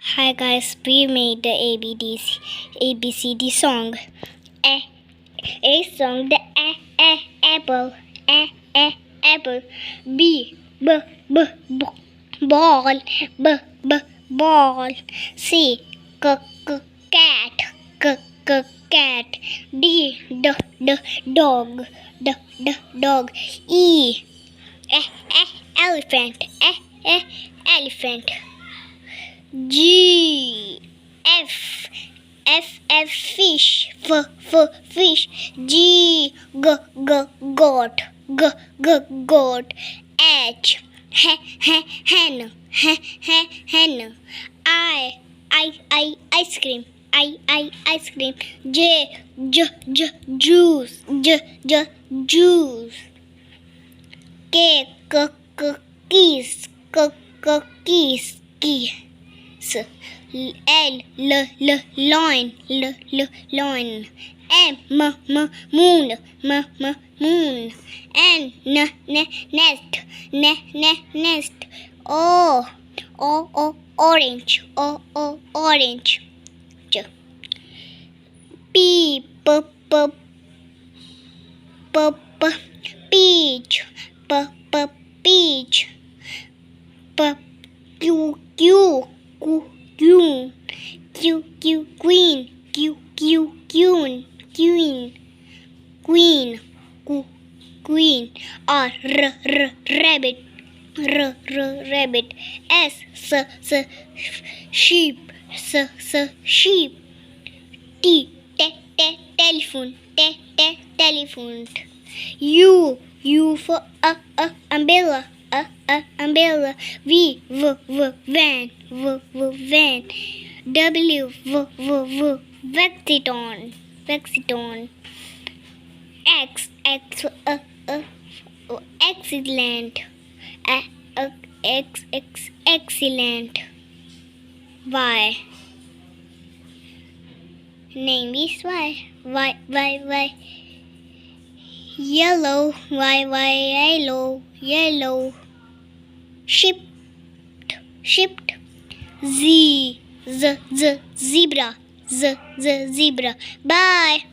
Hi guys, we made the ABCD song. A song, the apple, apple. B ball, ball. C cat, cat. D dog, dog. E elephant, elephant. G F fish, fish. G goat, goat. H hen, I ice cream, ice cream. J juice, juice. K keys, keys. L loin, loin. M moon, moon. N nest, nest. O orange, orange. P peach, peach. Queen, queen. R rabbit, rabbit. S sheep, sheep. T telephone, telephone. U for umbrella, umbrella. V van, van. W Vexitron. X excellent, excellent. Y name is Y. Yellow, yellow. Shipped. Z zebra, zebra. Bye.